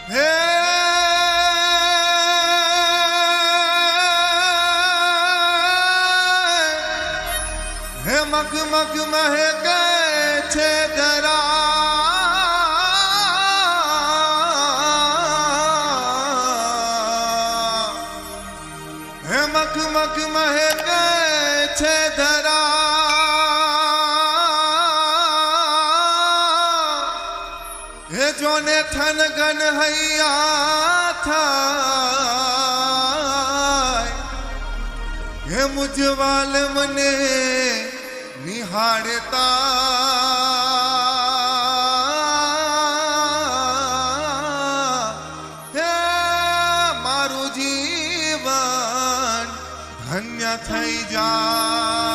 હે હે મગ મગ મહેકે છે ધરા હે મગ મગ મહેકે છે ધરા હે જોને થન ગન હૈયા થાય હે મુજવાલ મને નિહાળતા હે મારું જીવન ધન્ય થઈ જાય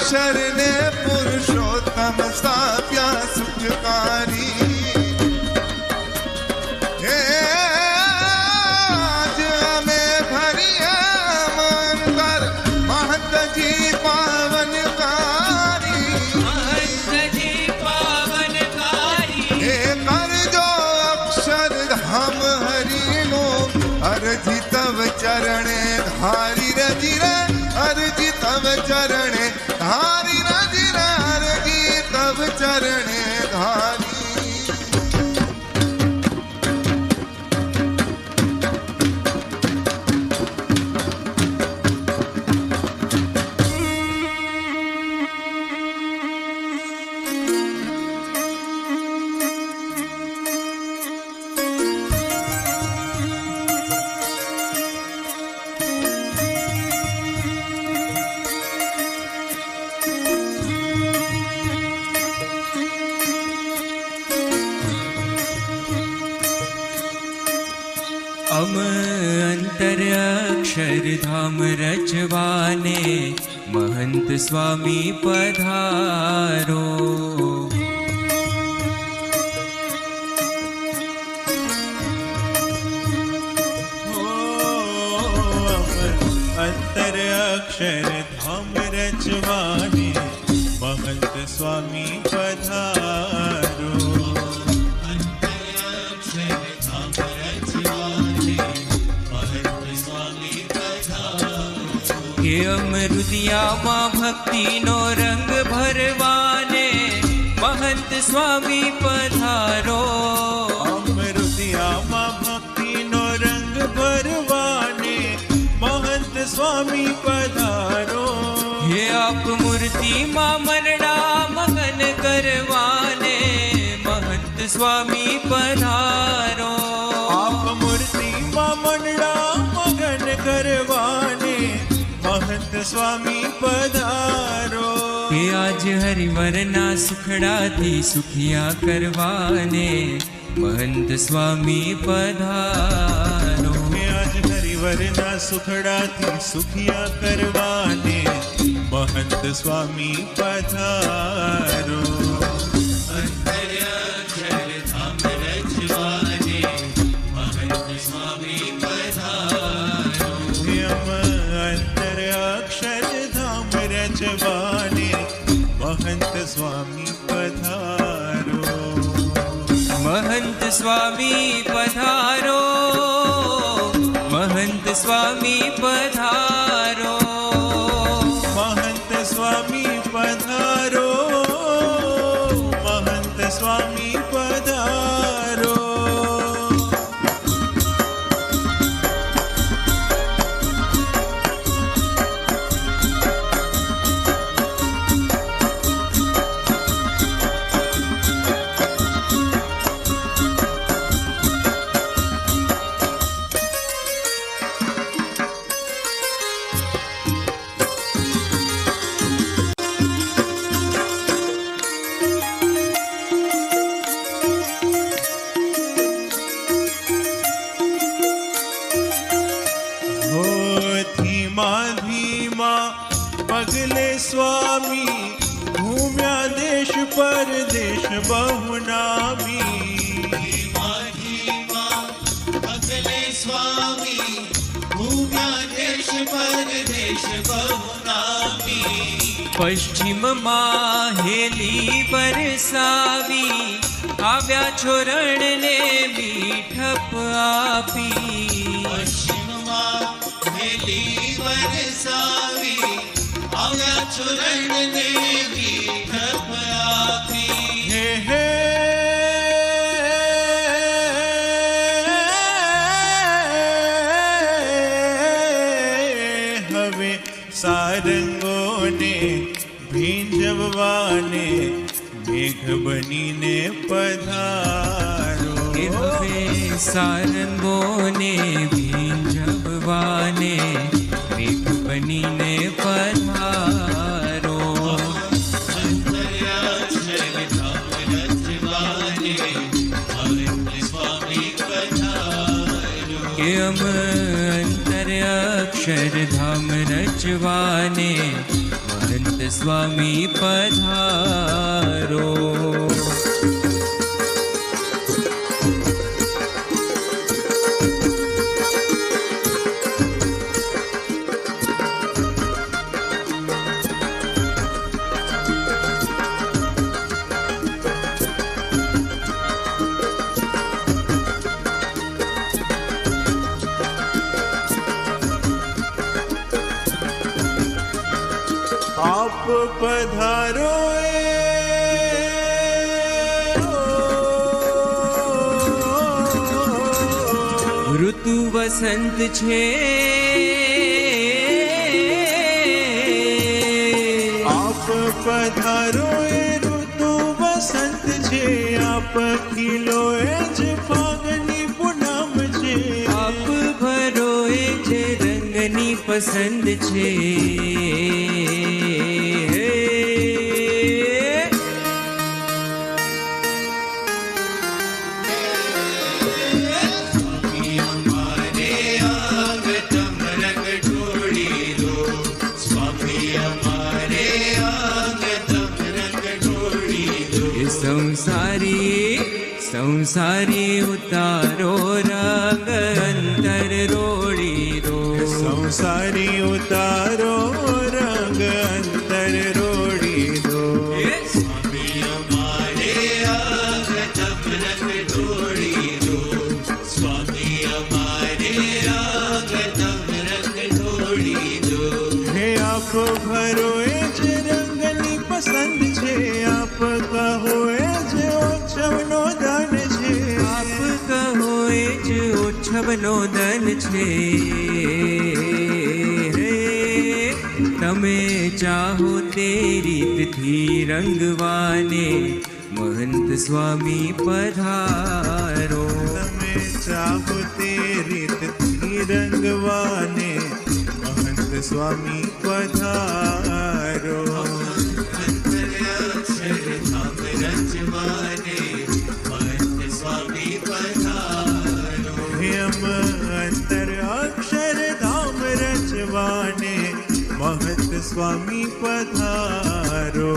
શરણે પુરુષોત્તમ સ્થાપ્યા સુખકારી હે આજ અમે ભરીએ મન કર મહંતજી પાવનકારી હે કરજો અક્ષરધામ હરિનું અરજી તવ ચરણે ધારી રજી રે અરજી તવ ચરણે ધારી રજી રે અરજી તવ ચરણે ધારી અમ અંતર અક્ષરધામ રચવાને મહંત સ્વામી પધારો અંતર અક્ષરધામ રચવાને મહંત સ્વામી પધારો કે અમૃતિયામાં ભક્તિનો રંગ ભરવાને મહંત સ્વામી પધારો અમૃતિયામાં ભક્તિનો રંગ ભરવાને મહંત સ્વામી પધારો હે આપ મૂર્તિમાં મરડા મગન કરવાને મહંત સ્વામી પધારો આપ મૂર્તિમાં મંડળા મગન કરવાને મહંત સ્વામી પધારો કે આજ હરિવરના સુખડાથી સુખિયા કરવાને મહંત સ્વામી પધારો આજ હરિવરના સુખડાથી સુખિયા કરવાને મહંત સ્વામી પધારો અંતર અક્ષરધામ રચવાને મહંત સ્વામી પધારો મહંત સ્વામી પધારો મહંત સ્વામી પધારો મહંત સ્વામી પધારો મહંત સ્વામી પધારો स्वामी घूम्या देश परदेश बहुनामी अगले स्वामी घूम्या देश परदेश बहुनामी પશ્ચિમમાં હેલી બરસાવી આવ્યા છોરણને મીઠપ આપી પશ્ચિમમાં મેલી વરસાવી આવ્યા ચુરણને મીઠપ આપી હે હે હવે સારંગોને ભીંજવવાને મેઘ બનીને પધારો કે હવે સારંગોને ભીંજવવાને મેઘ બનીને પધારો કે અમ અંતર અક્ષરધામ રચવાને મહંત સ્વામી પધારો આપ પધારો ઋતુ વસંત છે આપ પધારો ઋતુ વસંત છે આપ ખીલો જ ફાગની પૂનમ છે આપ ભરો એ જે રંગની પસંદ છે સંસારી ઉતારો રંગ અંતર રોડી રો સંસારી ઉતારો રંગ અંતર રોડી દો હે આપ ભરો એ જ રંગની પસંદ છે આપ કહો એ જ ઓછવનો દાન છે આપ કહો એ જ ઓછવનો દન છે તમે ચાહો તે રીતથી રંગવાને મહંત સ્વામી પધારો તમે ચાહો તે રીતથી રંગવાને મહંત સ્વામી પધારો હેમ અંતર અક્ષરધામ રચવાને મહંત સ્વામી પધારો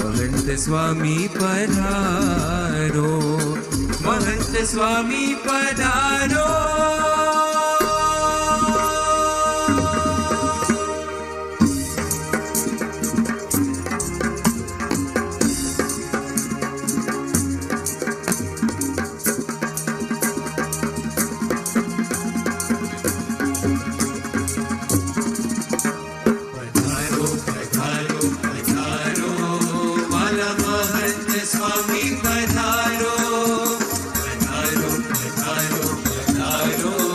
મહંત સ્વામી પધારો મહંત સ્વામી પધારો સ્વામી પધારો પધારો પધારો પધારો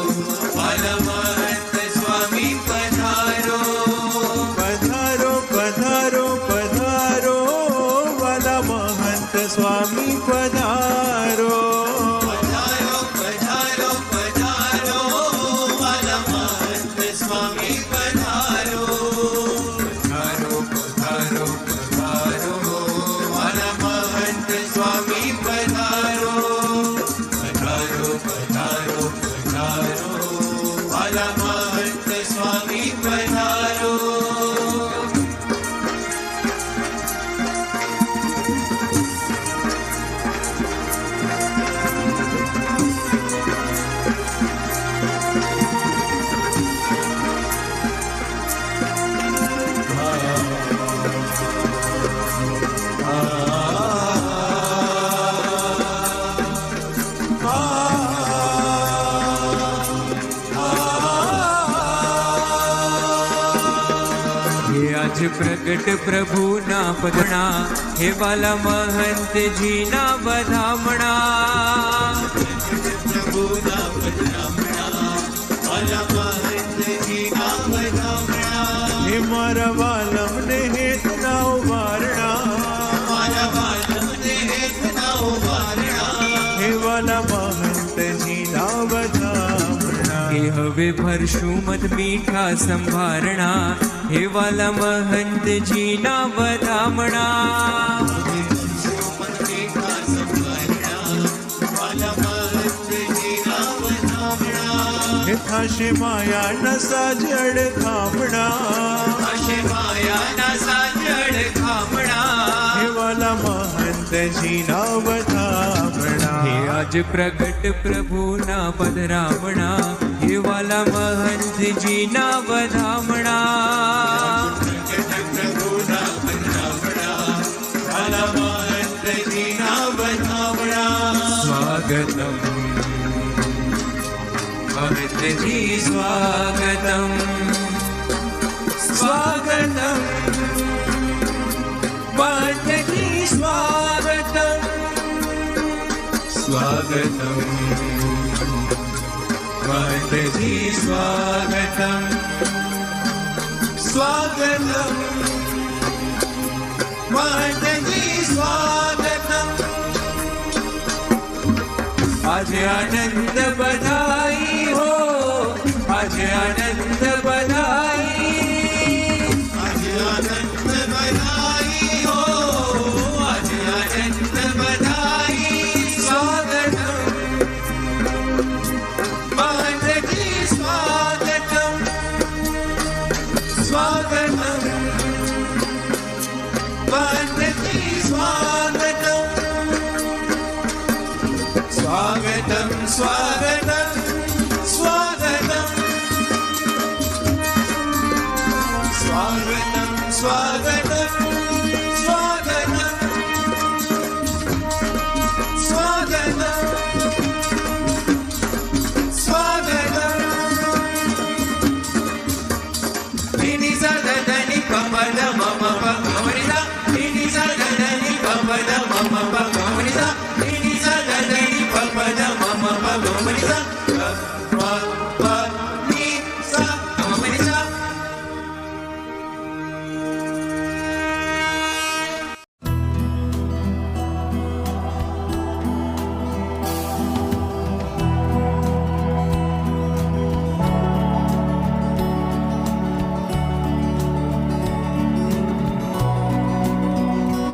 પ્રગટ પ્રભુના પધણા હે વાલા મહંતજીના વધામણા પ્રભુના પધરામણા વાલા મહંતજીના વધામણા હે મારા વાલમને હેતના ઉવારણા મારા વાલમને હેતના ઉવારણા હે વાલા મહંતજીના વધામણા હે હવે ભરશું મત મીઠા સંભારણા હે વાલા મહંતજીના વધામણા હે થાશે માયાના સાજડ ખામણા માયાના સાજડ ખામણા હે વાલા મહંતજીના વધામણા હે આજ પ્રગટ પ્રભુના પધરામણા હે વાલા મહંતજીના વધામણા પ્રભુના પધરામણા વાલા મહંતજીના વધામણા સ્વાગતમ મહંતજી સ્વાગતમ સ્વાગતમ મહંતજી સ્વાગતમ સ્વાગતમ મહંતજી સ્વાગતમ સ્વાગતમ મહંતજી સ્વાગતમ આજે આનંદ બધાઈ હો આજે આનંદ બધાઈ આજે આનંદ બધાઈ હો આજે આનંદ બધાઈ સ્વાગતમ મહંતજી સ્વાગતમ સ્વાગતમ મહંતજી સ્વાગતમ સ્વાગતમ સ્વાગતમ સ્વાગતમ સ્વાગતમ સ્વાગતમ સ્વાગતમ સ્વાગતમ નિની સદની પપદ મમ પગમરિદા નિની સદની પપદ મમ પગમરિદા નિની સદની પપદ મમ પગમરિદા